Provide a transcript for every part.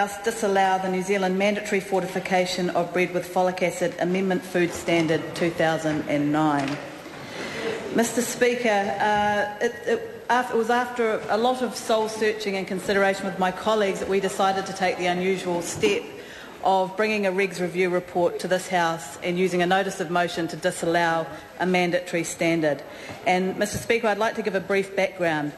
Disallow the New Zealand mandatory fortification of bread with folic acid Amendment Food Standard 2009. Mr. Speaker, it was after a lot of soul-searching and consideration with my colleagues that we decided to take the unusual step of bringing a regs review report to this House and using a notice of motion to disallow a mandatory standard. And, Mr. Speaker, I'd like to give a brief background.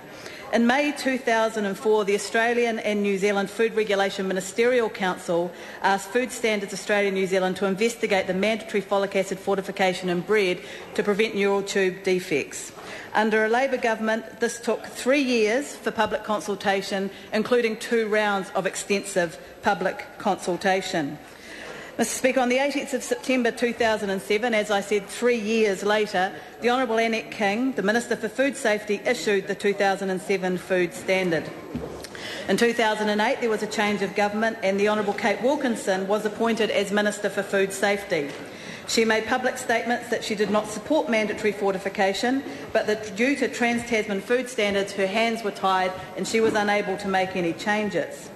In May 2004, the Australian and New Zealand Food Regulation Ministerial Council asked Food Standards Australia and New Zealand to investigate the mandatory folic acid fortification in bread to prevent neural tube defects. Under a Labor government, this took 3 years for public consultation, including 2 rounds of extensive public consultation. Mr. Speaker, on the 18th of September 2007, as I said, 3 years later, the Honourable Annette King, the Minister for Food Safety, issued the 2007 Food Standard. In 2008, there was a change of government and the Honourable Kate Wilkinson was appointed as Minister for Food Safety. She made public statements that she did not support mandatory fortification, but that due to Trans-Tasman food standards, her hands were tied and she was unable to make any changes.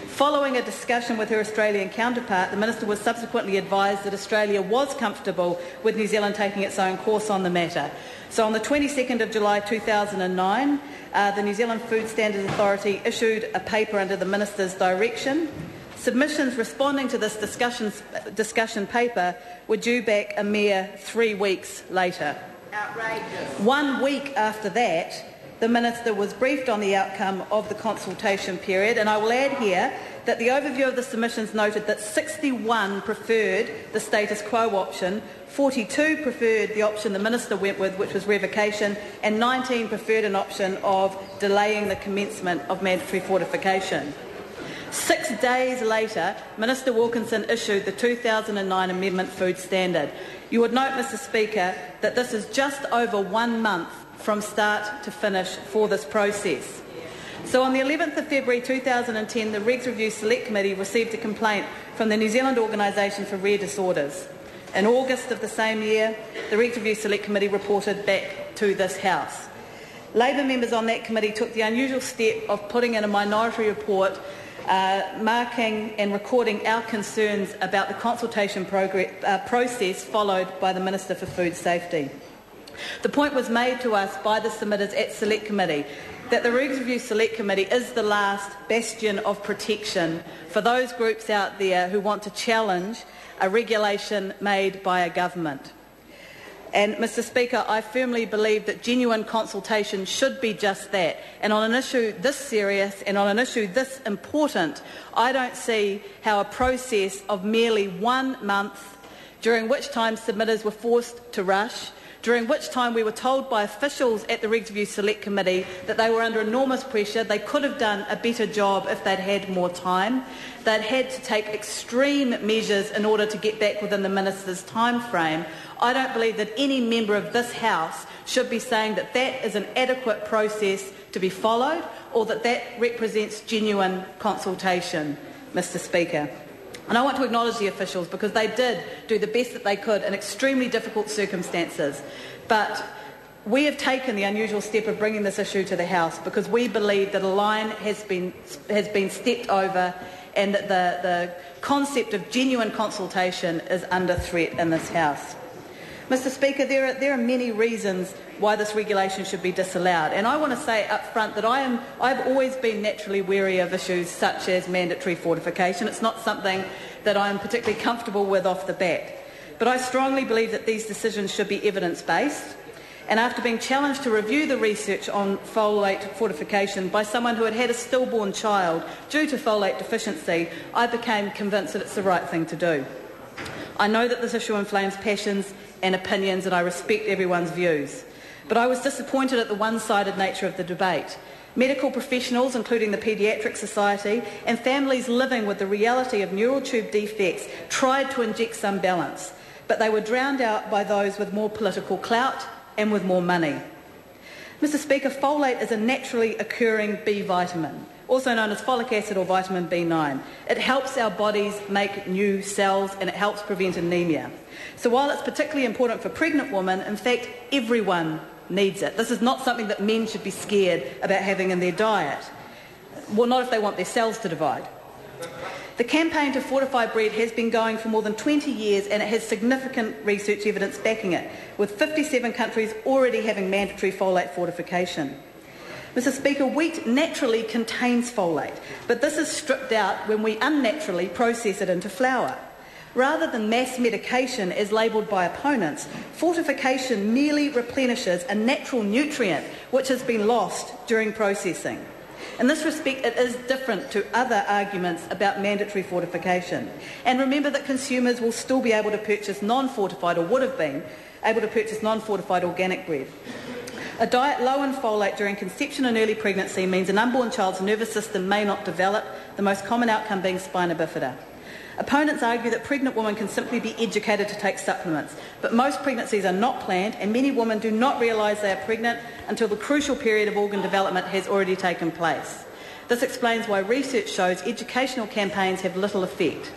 Following a discussion with her Australian counterpart, the Minister was subsequently advised that Australia was comfortable with New Zealand taking its own course on the matter. So on the 22nd of July 2009, the New Zealand Food Standards Authority issued a paper under the Minister's direction. Submissions responding to this discussion paper were due back a mere 3 weeks later. Outrageous. 1 week after that, the Minister was briefed on the outcome of the consultation period, and I will add here that the overview of the submissions noted that 61 preferred the status quo option, 42 preferred the option the Minister went with, which was revocation, and 19 preferred an option of delaying the commencement of mandatory fortification. 6 days later, Minister Wilkinson issued the 2009 Amendment Food Standard. You would note, Mr. Speaker, that this is just over 1 month from start to finish for this process. So on the 11th of February 2010, the Regs Review Select Committee received a complaint from the New Zealand Organisation for Rare Disorders. In August of the same year, the Regs Review Select Committee reported back to this House. Labor members on that committee took the unusual step of putting in a minority report marking and recording our concerns about the consultation process followed by the Minister for Food Safety. The point was made to us by the submitters at Select Committee that the Regs Review Select Committee is the last bastion of protection for those groups out there who want to challenge a regulation made by a government. And, Mr. Speaker, I firmly believe that genuine consultation should be just that. And on an issue this serious and on an issue this important, I don't see how a process of merely 1 month, during which time submitters were forced to rush, during which time we were told by officials at the Regs Review Select Committee that they were under enormous pressure. They could have done a better job if they'd had more time. They'd had to take extreme measures in order to get back within the Minister's time frame. I don't believe that any member of this House should be saying that that is an adequate process to be followed or that that represents genuine consultation, Mr. Speaker. And I want to acknowledge the officials because they did do the best that they could in extremely difficult circumstances. But we have taken the unusual step of bringing this issue to the House because we believe that a line has been stepped over and that the concept of genuine consultation is under threat in this House. Mr. Speaker, there are many reasons why this regulation should be disallowed, and I want to say up front that I've always been naturally wary of issues such as mandatory fortification. It's not something that I'm particularly comfortable with off the bat, but I strongly believe that these decisions should be evidence-based. And after being challenged to review the research on folate fortification by someone who had had a stillborn child due to folate deficiency, I became convinced that it's the right thing to do. I know that this issue inflames passions and opinions, and I respect everyone's views. But I was disappointed at the one-sided nature of the debate. Medical professionals, including the Paediatric Society, and families living with the reality of neural tube defects tried to inject some balance, but they were drowned out by those with more political clout and with more money. Mr. Speaker, folate is a naturally occurring B vitamin, also known as folic acid or vitamin B9. It helps our bodies make new cells and it helps prevent anemia. So while it's particularly important for pregnant women, in fact, everyone needs it. This is not something that men should be scared about having in their diet. Well, not if they want their cells to divide. The campaign to fortify bread has been going for more than 20 years, and it has significant research evidence backing it, with 57 countries already having mandatory folate fortification. Mr. Speaker, wheat naturally contains folate, but this is stripped out when we unnaturally process it into flour. Rather than mass medication as labelled by opponents, fortification merely replenishes a natural nutrient which has been lost during processing. In this respect, it is different to other arguments about mandatory fortification. And remember that consumers will still be able to purchase non-fortified, or would have been able to purchase non-fortified organic bread. A diet low in folate during conception and early pregnancy means an unborn child's nervous system may not develop, the most common outcome being spina bifida. Opponents argue that pregnant women can simply be educated to take supplements, but most pregnancies are not planned, and many women do not realise they are pregnant until the crucial period of organ development has already taken place. This explains why research shows educational campaigns have little effect.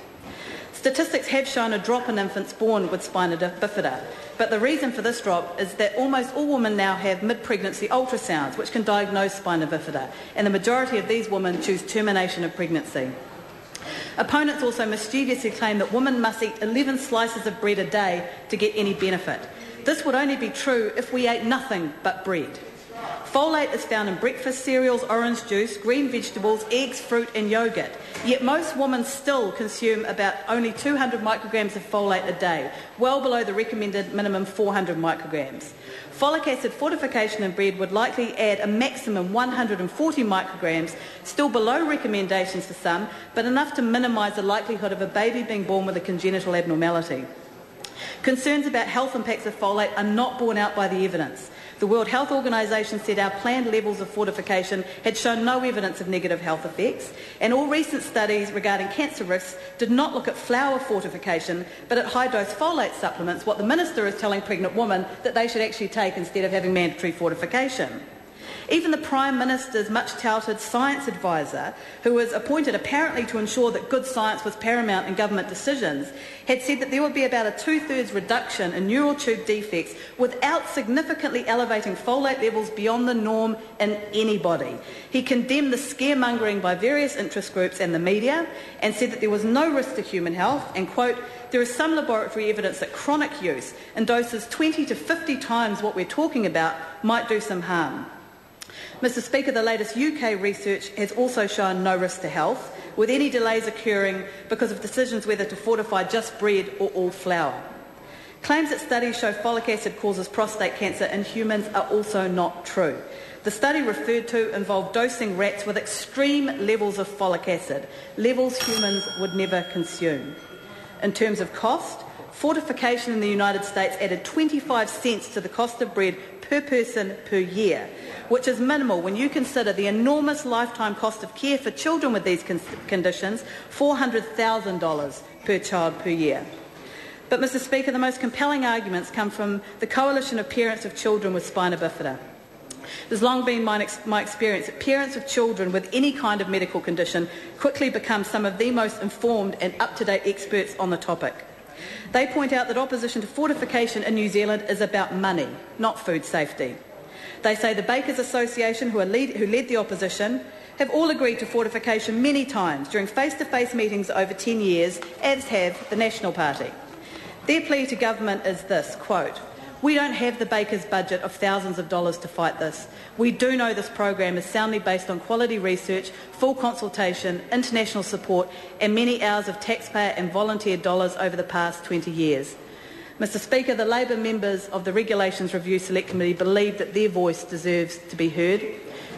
Statistics have shown a drop in infants born with spina bifida, but the reason for this drop is that almost all women now have mid-pregnancy ultrasounds which can diagnose spina bifida, and the majority of these women choose termination of pregnancy. Opponents also mischievously claim that women must eat 11 slices of bread a day to get any benefit. This would only be true if we ate nothing but bread. Folate is found in breakfast cereals, orange juice, green vegetables, eggs, fruit and yoghurt. Yet most women still consume about only 200 micrograms of folate a day, well below the recommended minimum 400 micrograms. Folic acid fortification in bread would likely add a maximum 140 micrograms, still below recommendations for some, but enough to minimise the likelihood of a baby being born with a congenital abnormality. Concerns about health impacts of folate are not borne out by the evidence. The World Health Organization said our planned levels of fortification had shown no evidence of negative health effects, and all recent studies regarding cancer risks did not look at flour fortification, but at high-dose folate supplements, what the Minister is telling pregnant women that they should actually take instead of having mandatory fortification. Even the Prime Minister's much-touted science advisor, who was appointed apparently to ensure that good science was paramount in government decisions, had said that there would be about a two-thirds reduction in neural tube defects without significantly elevating folate levels beyond the norm in anybody. He condemned the scaremongering by various interest groups and the media and said that there was no risk to human health and, quote, there is some laboratory evidence that chronic use in doses 20 to 50 times what we're talking about might do some harm. Mr. Speaker, the latest UK research has also shown no risk to health, with any delays occurring because of decisions whether to fortify just bread or all flour. Claims that studies show folic acid causes prostate cancer in humans are also not true. The study referred to involved dosing rats with extreme levels of folic acid, levels humans would never consume. In terms of cost, fortification in the United States added 25 cents to the cost of bread per person per year, which is minimal when you consider the enormous lifetime cost of care for children with these conditions, $400,000 per child per year. But, Mr. Speaker, the most compelling arguments come from the coalition of parents of children with spina bifida. It has long been my experience that parents of children with any kind of medical condition quickly become some of the most informed and up-to-date experts on the topic. They point out that opposition to fortification in New Zealand is about money, not food safety. They say the Bakers Association, who led the opposition, have all agreed to fortification many times during face-to-face meetings over 10 years, as have the National Party. Their plea to government is this, quote, "We don't have the Bakers' budget of thousands of dollars to fight this. We do know this program is soundly based on quality research, full consultation, international support and many hours of taxpayer and volunteer dollars over the past 20 years. Mr. Speaker, the Labor members of the Regulations Review Select Committee believe that their voice deserves to be heard.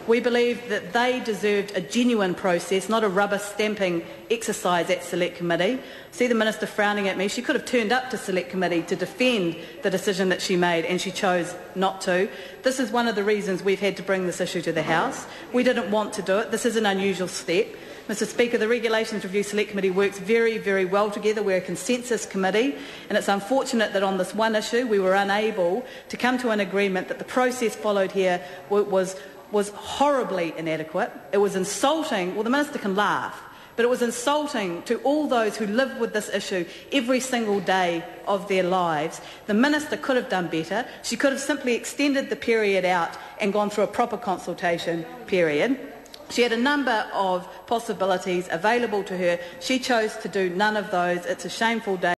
We believe that they deserved a genuine process, not a rubber stamping exercise at Select Committee. See the Minister frowning at me. She could have turned up to Select Committee to defend the decision that she made, and she chose not to. This is one of the reasons we've had to bring this issue to the House. We didn't want to do it. This is an unusual step. Mr. Speaker, the Regulations Review Select Committee works very, very well together. We're a consensus committee, and it's unfortunate that on this one issue we were unable to come to an agreement that the process followed here was horribly inadequate. It was insulting. Well, the Minister can laugh, but it was insulting to all those who live with this issue every single day of their lives. The Minister could have done better. She could have simply extended the period out and gone through a proper consultation period. She had a number of possibilities available to her. She chose to do none of those. It's a shameful day.